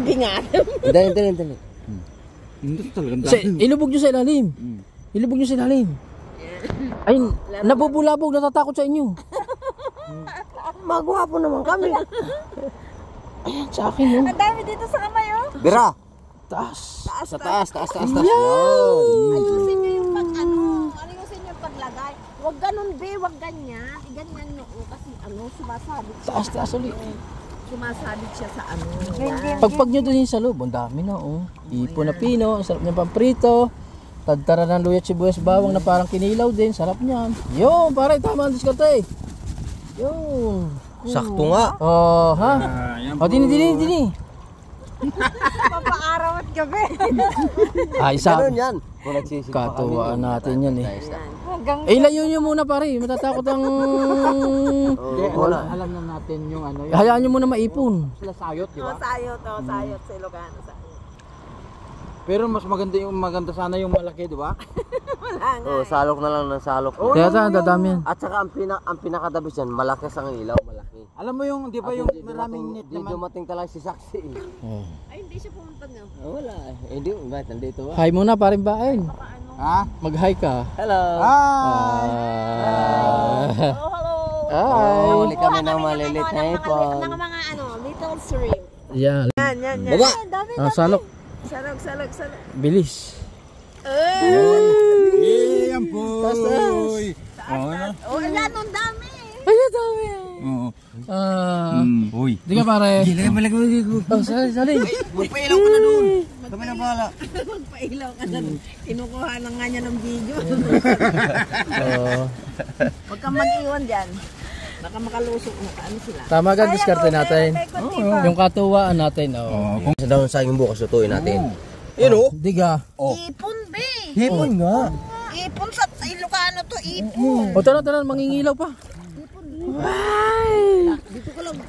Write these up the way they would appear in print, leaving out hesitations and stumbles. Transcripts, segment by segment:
Bingat. Dali. Hindi talaga. Ilubog nyo sa ilalim. Ilubog nyo sa ilalim. Ay, nabubulabog, natatakot sa inyo. Magwapo naman kami. Ayan, sa akin yun. Ang dami dito sa kamay, oh. Bira! Taas. Sa taas. Ayusin nyo yung ayusin nyo yung paglagay. Huwag ganun, be, huwag ganyan. Ganyan noo, kasi sumasabit siya. Taas ulit. Sumasabit siya sa Pagpag nyo doon yung sa loob, ang dami na, oh. Ipon na pino, ang sarap niya pamprito. Tagtara ng luya, sibuyas, bawang na parang kinilaw din, sarap niyan. Yun, pare, tama ang diskarte. Yun. Sakto nga. Oh, ha? Dini. Papaaraw at gabi. Ay, sabi. Ganun yan. Katuwaan natin yan eh. Hanggang Layo nyo muna pare, matatakot ang... Alam na natin yung ano. Hayaan nyo muna maipon. Sila sayot, di ba? sayot sa Ilocano. Pero mas maganda sana yung malaki, di ba? Salok na lang ng salok. Kaya saan dadami yan? At saka ang pinakadabis yan, malakas ang ilaw, malaki. Alam mo yung, di ba yung maraming net Di naman? dumating talaga si Saksi. Ay, hindi siya pumunta nga. Wala. Hindi, bakit nandito ba? Hi muna paring baen. Ha? Mag-hi ka. Hello. Hello. Hi. Huli kami ng malilit na ipon. Ng mga little shrimp. Yan. Yan. Baba! Ay, dami. Salok. Salog. Bilis. Yan po. Oh, wala nung dami. Ay, dami. Oo. Uy. Di ka pare. Malagay ko. Oh, sali. Magpailaw ka na doon. Kami na bahala. Magpailaw ka na. Kinukuha lang nga niya ng video. Huwag kang mag-iwan dyan. Baka makalusok na sila. Tama ka, diskarte natin. Yung katuwaan natin. Sa daw ng saging bukas, lutuin natin. Yun o. Diga. Ipon, be. Hipon nga. Ipon sa Ilocano to, ipon. O tara, mangingilaw pa. Ay! Dito ko lang.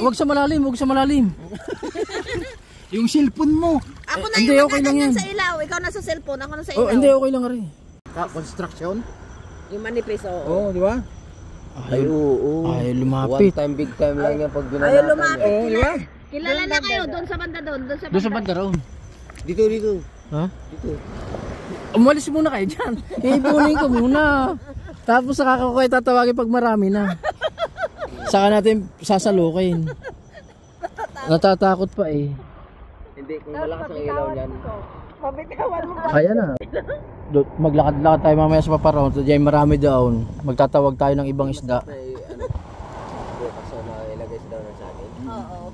Wag sa malalim. Yung cellphone mo. Ako na Hindi, yung okay lang yan. sa ilaw. Ikaw na sa cellphone, ako na sa ilaw. Oh, hindi, okay lang rin. Construction. Yung manipis, Oo, di ba? Ay, oo. Ay, lumapit. One time, big time lang yan pag binanatan. Ayaw lumapit. Di ba? Kilala na kayo doon sa banda doon. Doon sa banda raw. Dito. Ha? Dito. Umalis muna kayo dyan. Iipunin ko muna. Tapos saka ko kayo tatawagin pag marami na. Saka natin sasalukin. Natatakot pa eh. Hindi, kung malakas ang ilaw niyan. Mabitawan mo ba? Kaya na. Maglakad-lakad tayo mamaya sa paparoon. Diyan marami doon. Magtatawag tayo ng ibang isda. May bukas na ilagay sa daw ng saging. Oo.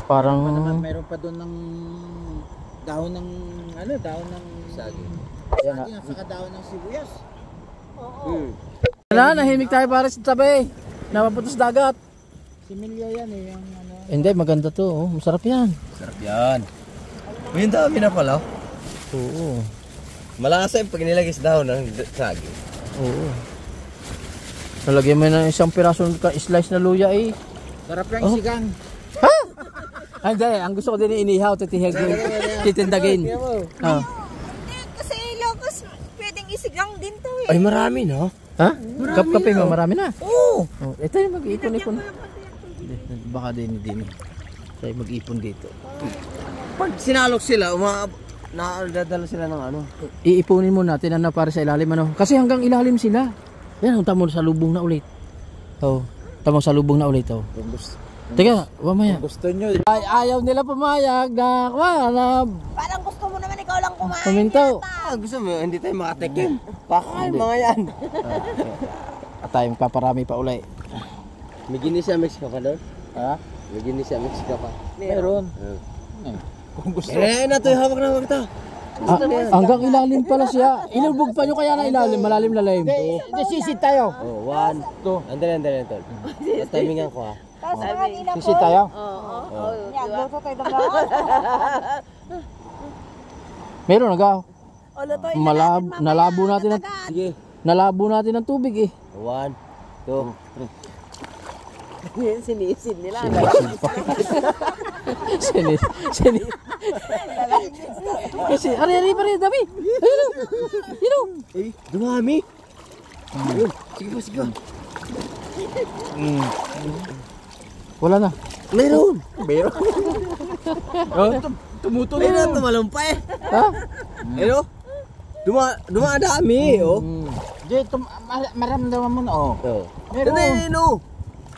Parang... Meron pa doon ng dahon ng Saging. saging at saka dahon ng sibuyas. Wala, nahimik tayo para sa tabi. Napapunta sa dagat. Similya yan eh. Yung ano. Hindi, maganda to. Oh. Masarap yan. Sarap yan. May dami na pala. Oo. Malasa yung pag nilagay sa dahon ng saging. Oo. Nalagyan mo ng isang piraso slice na luya eh. Sarap yung sigang. Ha? Ay, hindi. Ang gusto ko din inihaw, titindagin. Oh. Kasi Ilocos, pwedeng isigang din to eh. Ay, marami no? Ha? Kap-kape mo, marami na. Oo. Oh, ito yung mag-ipon-ipon. Baka din. Tayo mag-ipon dito. Pag sinalok sila, nadadala sila ng ano. Iipunin mo natin ano para sa ilalim ano. Kasi hanggang ilalim sila. Yan, tamo sa lubong na ulit. Oh, tamo sa lubong na ulit oh. Teka, mamaya. Gusto nyo. Ay, ayaw nila pumayag na Parang gusto mo naman ikaw lang kumain. kuminto. Gusto mo, hindi tayo makatikim. Pakain mga yan. At tayo paparami pa uli. May Ginisya Mexico ka doon? Ha? May Ginisya Mexico ka? Meron. Kung gusto. Na ito yung hawak na hawak ito. Hanggang ilalim pala siya. Ilubog pa nyo kaya na ilalim, malalim. Sisid tayo. Oh, 1, 2. Andali. Timingan ko ha. Sisid tayo. Oo. Oh. Meron nagaw. O, lutuin na natin mamaya. Nalabo natin ang tubig eh. 1, 2, 3. Sinisid nila. Sinis. Kasi, ari, dami. Ayun. Eh, dumami. Sige pa. Wala na. Meron. Meron. Oh, tumutuloy. Meron, tumalumpay. Ha? Ano? Dumadami, oh. Jay, maramdaman mo na, oh. Oh. Meron. Hindi, no.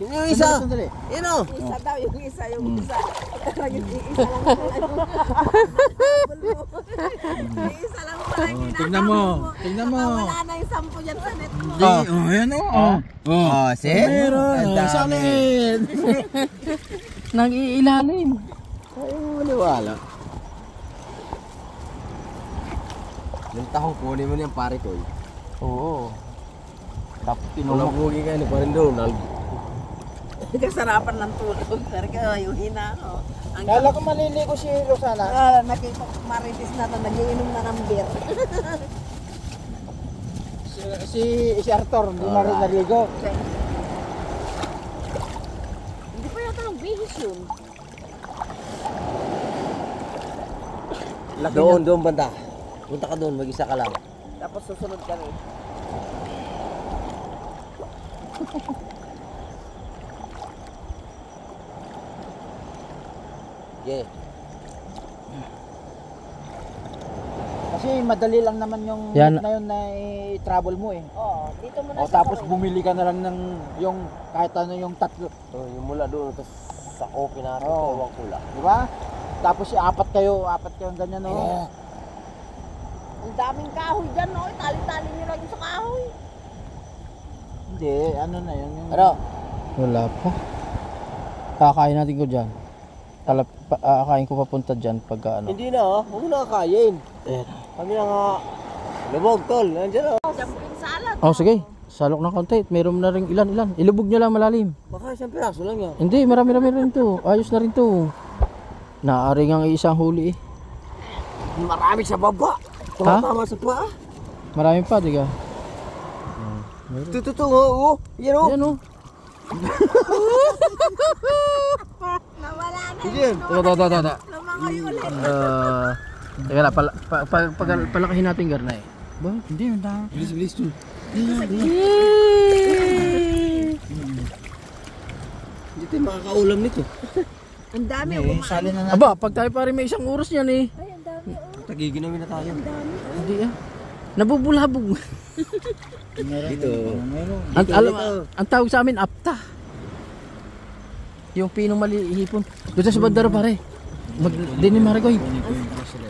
Yun yung isa. Sandali. Yun, oh. Isa daw, yung isa. Yung isa lang pala. Yung isa lang pala yung Tignan mo. kinakahabol Tignan mo. Wala na yung 10 dyan sa net mo. Ayan, oh. Oh, see? Meron. Ang dami. Solid. Nag-iilalim. Ay, maniwala. Yung tahong kunin mo niyan, pare ko. Oo. Tapos Walang bugi kayo ni Parin Donald. Kasarapan ng tulog. Pero yung hina ko. Kala ko maliligo si Rosana. Nakita ko maritis na nagiinom na ng beer. Si Arthur, hindi na rin naligo. Hindi pa yata ng bihis yun. Doon banda. Punta ka doon, mag-isa ka lang. Tapos susunod kami. Yeah. Kasi madali lang naman yung Yan. na yun na i-travel mo eh. Oo, dito mo na O tapos bumili ka na lang ng yung kahit ano yung tatlo. Oh, yung mula doon, tapos sa open natin, Oo. tawang pula. Di ba? Tapos apat kayo ganyan no. Yeah. Ang daming kahoy dyan, no? Tali-tali nyo lang yung sa kahoy. Hindi, ano na yun yung... Ano? Wala pa. Kakain natin ko dyan. Kakain ko papunta dyan pagka ano. Hindi na, oh. Huwag mo na kakain. Ayan. Kami na nga. Lubog, tol. Nandiyan, oh. Jumping salad. Oh, sige. Salok ng konti. Meron na rin ilan. Ilubog nyo lang malalim. Baka isang piraso lang yan. Hindi, marami rin to. Ayos na rin to. Naari nga isang huli eh. Marami sa baba. Ha? Tumatama sa paa. Marami pa, diga. Tututong, oh. Yan, oh. Ayan oh. Nawala na Yan. Tata. Lumangoy ulit. Teka lang, palakahin natin garna eh. Ba? Hindi, yung dami. Bilis, tol. Hindi tayo makakaulam nito. Ang dami. Sali na natin. Aba, pag tayo pa rin may isang oras yan eh. Ay, ang dami. Tagiginawin na tayo. Hindi ah. Nabubulhabog. Dito. Meron. Ang tawag sa amin, apta. Yung pinong malihipon. Doon sa bandara pare. Dinin Marigoy.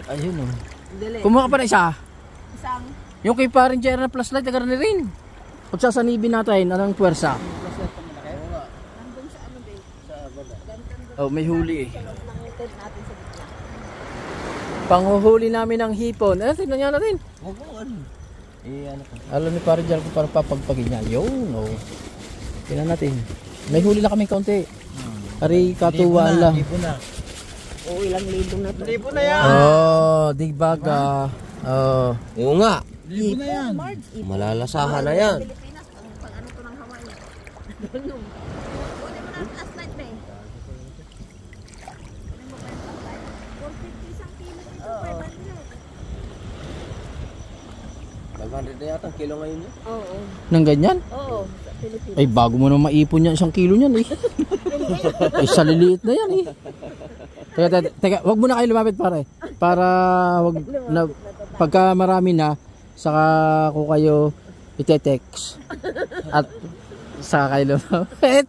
Ayun oh. Dili. Kumuha ka pa na isa. Isang. Yung kay parin Jerry na flashlight, tagar na rin. Pagsasanibin natin, anong puwersa? Nandun sa ano din. Oh, may huli eh. Ng tent natin sa gitna. Panghuhuli namin ng hipon. Tingnan niya natin. Huwag mo, ano. Ano ka? Alam ni parin Jerry kung parang papagpagin niya. Yun oh. Tingnan natin. May huli na kami kaunti. Ari katuwaan lang. Lipo na. Oo, ilang libong na to. Lipo na yan. Oh, digbaga. Oh. Oo nga. Lipo na yan. Malalasahan na yan. Pilipinas, pag ano to ng Hawaii. Doon yung. Kunin mo na ang flashlight na eh. Kunin mo pa yung flashlight. 450 isang kilo ito, 500. 500 na yata ang kilo ngayon yun. Oo. Nang ganyan? Oo, sa Pilipinas. Ay, bago mo na maipon yan, 1 kilo niyan eh. Ay, sa liliit na yan eh. Teka, wag mo na kayo lumapit pare. Para wag na, pagka marami na, saka ko kayo ite-text. At saka kayo lumapit.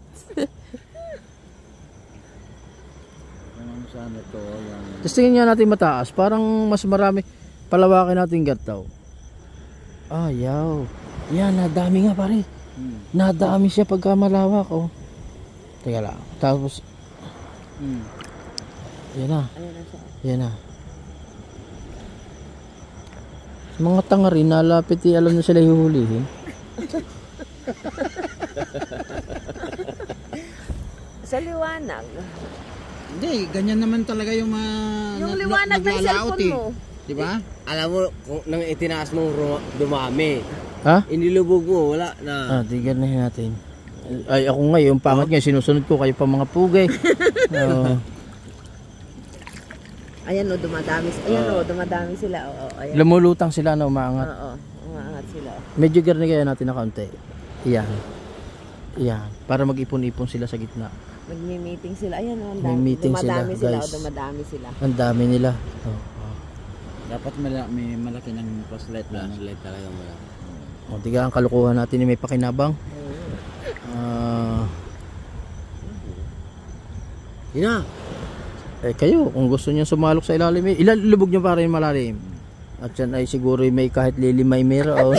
Ano sana to? Yan. Tapos tingin nga natin mataas, parang mas marami. Palawakin natin gataw. Ayaw. Yan, nadami nga pare. Nadami siya pagka malawak oh. Teka lang. Tapos, yan na. Yan na. Mga tanga rin, nalapit eh, alam na sila hihulihin. Sa liwanag. Hindi, ganyan naman talaga yung mga Yung liwanag ng cellphone mo. Di ba? Alam mo, kung nang itinaas mong dumami, Ha? inilubog mo, wala na. Di ganahin natin. Ay, ako ngayon, pangat nga, sinusunod ko kayo pa mga pugay. Ayan o, dumadami. Ayan o, dumadami sila. Oo, ayan. Lumulutang sila na umaangat. Oo, umaangat sila. Medyo garni kaya natin na kaunti. Iyan. Iyan. Para mag-ipon-ipon sila sa gitna. Nagmi-meeting sila. Ayan, oh, May meeting sila, dumadami sila, guys. o dumadami sila. Ang dami nila. Dapat may malaki ng flashlight na. Flashlight talaga mo. O, tiga ang kalukuhan natin ni may pakinabang. Yun na. Kayo, kung gusto niyo sumalok sa ilalim, ilalubog niyo para yung malalim. At yan ay siguro may kahit lilimay meron.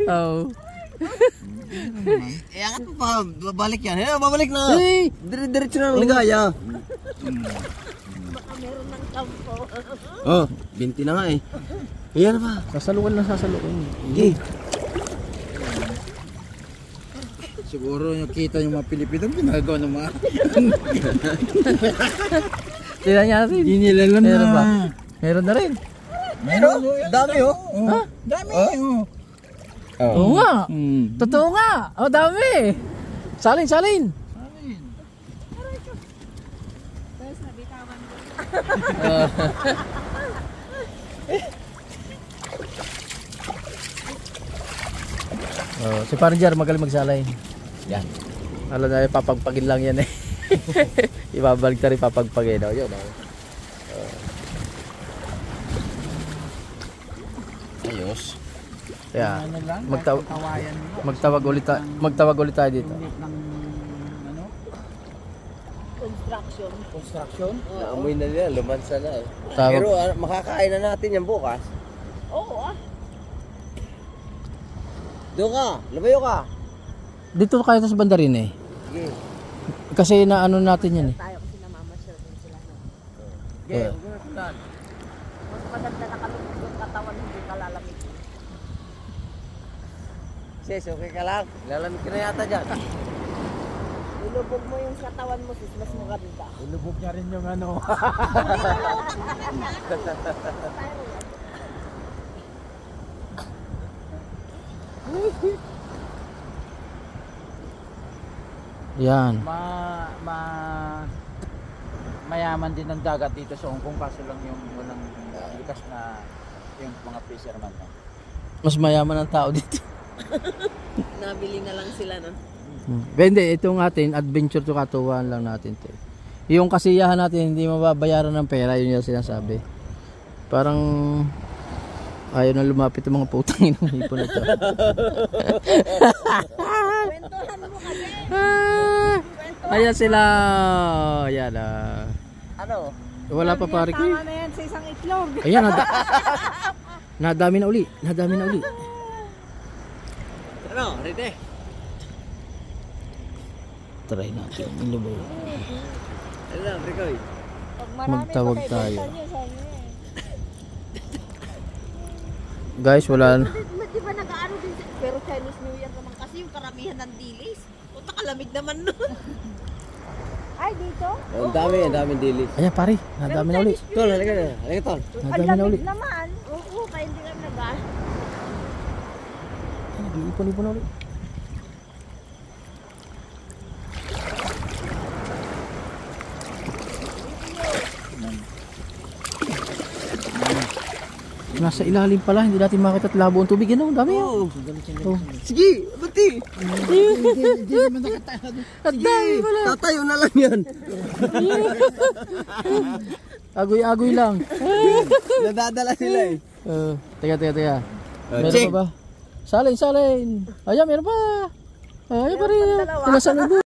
Oh. Angat mo pa. Babalik yan. Babalik na. Hey! Diretso na ng ligaya. Baka meron ng kampo. Oh, 20 na nga eh. Ayan na pa. Sasalukan. Okay. Siguro yung kita yung mga Pilipino ginagawa ng mga Tira niya natin. inilalan na. Meron ba? Meron na rin. Meron? Dami oh. Ha? Dami. Oo nga. Totoo nga. Oh, dami. Salin. Tapos nabitawan ko. Si Parjar magaling magsalay. Yan. Alam na, papagpagin lang yan eh. Ibabalik na rin papagpagin. Oh, yun. Ayos. Kaya, Ano lang, kawayan nila. magtawag ulit tayo dito. Ng ano? Construction. Naamoy na nila. Lumansa na eh. Tawag. Pero makakain na natin yan bukas. Oo, Doon ka. Lumayo ka. Dito kaya sa banda rin eh. Sige. Kasi naano natin yan eh. tayo kasi namamasyal din sila. No? Okay, huwag mo na sundan. Mas maganda na kami yung katawan, hindi ka lalamig. Sis, okay ka lang? Lalamig ka na yata dyan. Ilubog mo yung katawan mo, sis, mas maganda. Ilubog niya rin yung ano. Yan. Mayaman din ang dagat dito sa Hong Kong kaso lang yung walang likas na yung mga fisherman. No? Mas mayaman ang tao dito. Nabili na lang sila, no? Hindi, itong atin, adventure to katuwaan lang natin to. Yung kasiyahan natin, hindi mababayaran ng pera, yun yung sinasabi. Parang ayaw na lumapit yung mga putang inang hipon na to. Kwentuhan mo kasi. Ayan sila. Ayan ah. Ano? Wala pa pare ko. Tama na yan sa isang itlog. Ayan, nadami na uli. Ano? Ready? Try natin. Ilubaw. Ano lang, Ricoy? Pag Magtawag patay, tayo. benta niyo, sabi niya eh. Guys, wala na. Di ba nag-ano din siya? Pero Chinese New Year naman kasi yung karamihan ng dilis. Puta kalamig naman nun. Ay, dito? Ang daming dilis. Ayan pare, nadami na uli. Tol, halika na. Halika, Tol. Nadami na uli. naman. Oo, kaya hindi kami nag-ano. Nag-iipon-ipon na uli. Nasa ilalim pala, hindi natin makita at labo ang tubig. Ano, dami yun. Oh. Sige, bati. At dami pala. Tatayo na lang yan. Agoy-agoy lang. Nadadala sila eh. Teka. Meron check. pa ba? Salin. Ayan, meron pa. Ayan pa rin. Tinasan